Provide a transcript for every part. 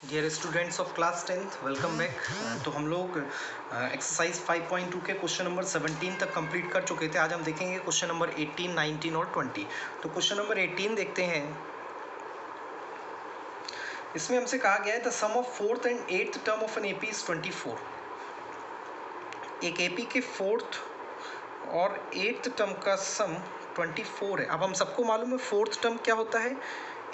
Dear students of class 10th welcome back. तो हम लोग एक्सरसाइज 5.2 के क्वेश्चन नंबर 17 तक कंप्लीट कर चुके थे। आज हम देखेंगे क्वेश्चन नंबर 18, 19 और 20। तो क्वेश्चन नंबर 18 देखते हैं। इसमें हमसे कहा गया है the sum of fourth and eighth term of an AP is 24। एक एपी के फोर्थ और एट्थ टर्म का सम 24 है। अब हम सबको मालूम है फोर्थ टर्म क्या होता है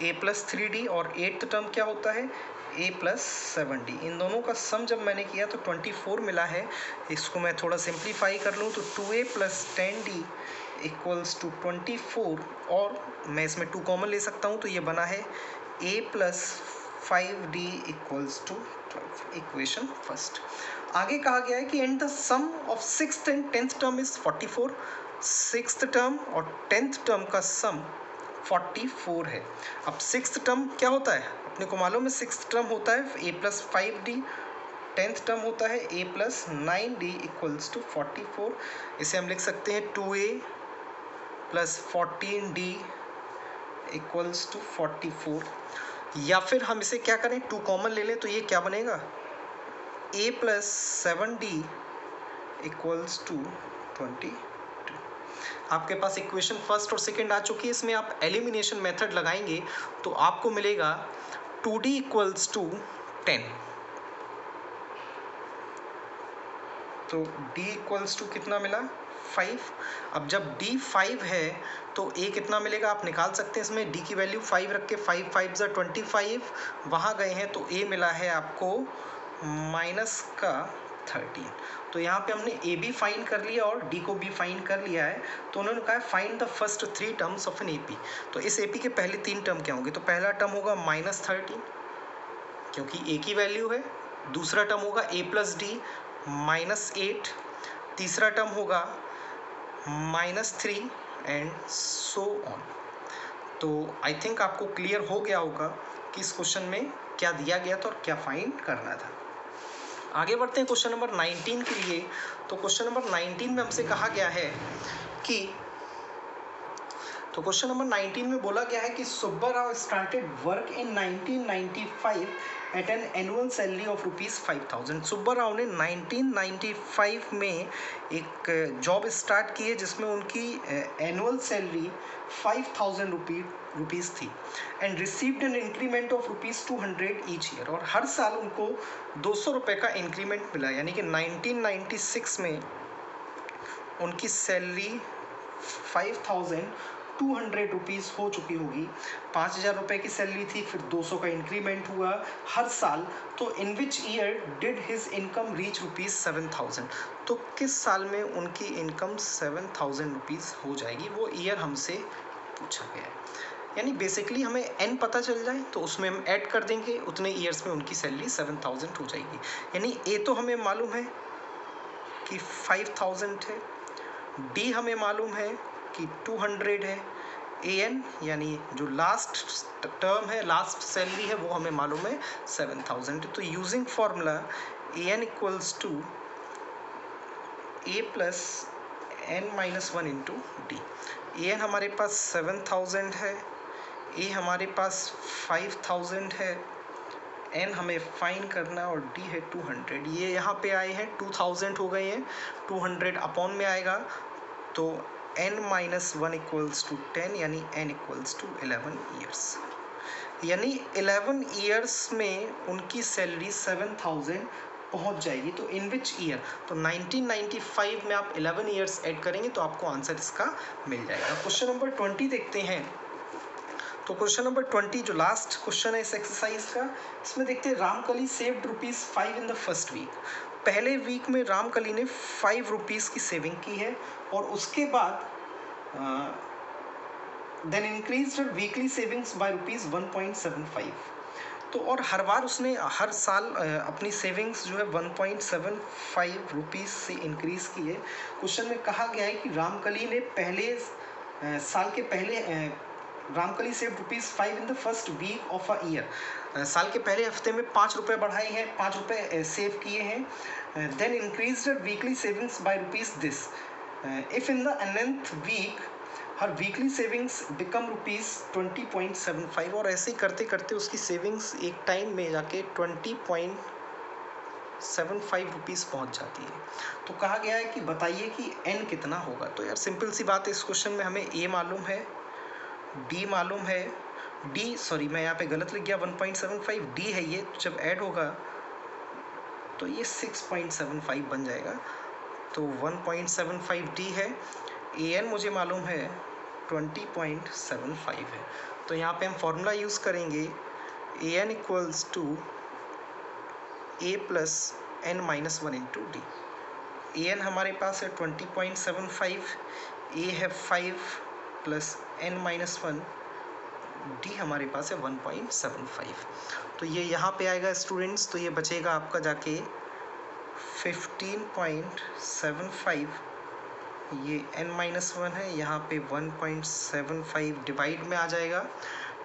a+3d और एट्थ टर्म क्या होता है a+7d। इन दोनों का सम जब मैंने किया तो 24 मिला है। इसको मैं थोड़ा सिंप्लीफाई कर लूँ तो 2a + 10d = 24 और मैं इसमें 2 कॉमन ले सकता हूँ तो ये बना है a + 5d = 12। Equation first. आगे कहा गया है कि and the sum of sixth and tenth term is 44। Sixth term और टेंथ टर्म का सम 44 है। अब सिक्स्थ टर्म क्या होता है अपने को मालूम है। सिक्स्थ टर्म होता है a + 5d, टेंथ टर्म होता है a + 9d = 44। इसे हम लिख सकते हैं 2a + 14d = 44। या फिर हम इसे क्या करें 2 कॉमन ले लें तो ये क्या बनेगा a + 7d = 22। आपके पास इक्वेशन फर्स्ट और सेकंड आ चुकी है। इसमें आप एलिमिनेशन मेथड लगाएंगे तो आपको मिलेगा 2d = 10। तो d = कितना मिला 5। अब जब d 5 है तो a कितना मिलेगा आप निकाल सकते हैं। इसमें d की वैल्यू 5 रख के 5 5 = 25 वहाँ गए हैं तो a मिला है आपको -13। तो यहाँ पे हमने a भी फाइंड कर लिया और d को भी फाइंड कर लिया है। तो उन्होंने कहा find the first 3 terms of an AP। तो इस AP के पहले 3 टर्म क्या होंगे। तो पहला टर्म होगा -13 क्योंकि a की वैल्यू है। दूसरा टर्म होगा a + d -8। तीसरा टर्म होगा -3 एंड सो ऑन। तो आई थिंक आपको क्लियर हो गया होगा कि इस क्वेश्चन में क्या दिया गया था और क्या फाइंड करना था। आगे बढ़ते हैं क्वेश्चन नंबर 19 के लिए। तो क्वेश्चन नंबर 19 में हमसे कहा गया है कि क्वेश्चन नंबर 19 में बोला गया है कि Subba Rao started work in 1995 at an annual salary of ₹5000। Subba Rao ने 1995 में एक जॉब स्टार्ट की है जिसमें उनकी एनुअल सैलरी 5000 रुपीज़ थी and received an increment of ₹200 each year. और हर साल उनको 200 रुपये का इंक्रीमेंट मिला। यानी कि 1996 में उनकी सैलरी 5200 रुपीज़ हो चुकी होगी। 5000 रुपये की सैलरी थी, फिर 200 का इंक्रीमेंट हुआ हर साल। तो in which year did his income reach ₹7000। तो किस साल में उनकी इनकम 7000 रुपीज़ हो जाएगी वो ईयर हमसे पूछा गया है। यानी बेसिकली हमें n पता चल जाए तो उसमें हम ऐड कर देंगे, उतने ईयर्स में उनकी सैलरी 7000 हो जाएगी। यानी a तो हमें मालूम है कि 5000 है, डी हमें मालूम है कि 200 है, an यानी जो लास्ट टर्म है लास्ट सैलरी है वो हमें मालूम है 7000। तो using formula an = a + n-1 × d। an हमारे पास 7000 है, a हमारे पास 5000 है, n हमें फाइन करना और d है 200। ये यहाँ पे आए हैं 2000 हो गए हैं, 200 अपॉन में आएगा तो n-1 = 10 यानी n = 11 ईयर्स। यानी 11 ईयर्स में उनकी सैलरी 7000 पहुंच जाएगी। तो इन विच ईयर। तो 1995 में आप 11 ईयर्स ऐड करेंगे तो आपको आंसर इसका मिल जाएगा। क्वेश्चन नंबर 20 देखते हैं। तो क्वेश्चन नंबर 20 जो लास्ट क्वेश्चन है इस एक्सरसाइज का, इसमें देखते हैं Ramkali saved ₹5 in the first week. पहले वीक में रामकली ने 5 रुपीज़ की सेविंग की है और उसके बाद then increased weekly savings by ₹1.75। तो और हर बार उसने हर साल अपनी सेविंग्स जो है 1.75 रुपीज़ से इंक्रीज़ की है। क्वेश्चन में कहा गया है कि रामकली ने पहले साल के पहले Ramkali saved ₹5 in the first week of a year. साल के पहले हफ्ते में 5 रुपये बढ़ाए हैं, 5 रुपये सेव किए हैं। Then increased weekly savings by rupees this. If in the 9th week her weekly savings become ₹20.75 और ऐसे ही करते करते उसकी सेविंग्स एक टाइम में जाके ₹20.75 पहुंच जाती है। तो कहा गया है कि बताइए कि n कितना होगा। तो यार सिंपल सी बात है, इस क्वेश्चन में हमें a मालूम है, d मालूम है, मैं यहाँ पे गलत लिख गया, 1.75 d है ये, तो जब ऐड होगा तो ये 6.75 बन जाएगा। तो 1.75 d है, an मुझे मालूम है 20.75 है। तो यहाँ पे हम फॉर्मूला यूज़ करेंगे an equals to a plus n minus 1 into D. an हमारे पास है 20.75, a है 5 प्लस n माइनस 1, d हमारे पास है 1.75। तो ये यहाँ पे आएगा स्टूडेंट्स, तो ये बचेगा आपका जाके 15.75, ये n माइनस 1 है, यहाँ पे 1.75 डिवाइड में आ जाएगा,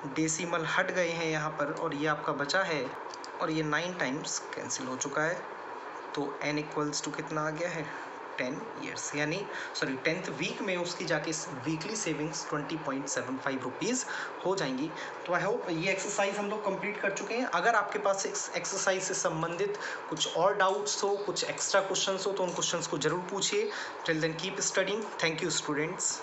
डेसिमल हट गए हैं यहाँ पर, और ये आपका बचा है, और ये 9 टाइम्स कैंसिल हो चुका है। तो n इक्वल्स टू कितना आ गया है 10 ईयर्स, यानी 10th वीक में उसकी जाके वीकली सेविंग्स 20.75 रुपीज़ हो जाएंगी। तो आई होप ये एक्सरसाइज हम लोग कंप्लीट कर चुके हैं। अगर आपके पास इस एक्सरसाइज से संबंधित कुछ और डाउट्स हो, कुछ एक्स्ट्रा क्वेश्चंस हो, तो उन क्वेश्चंस को जरूर पूछिए। Till then keep studying. Thank you students.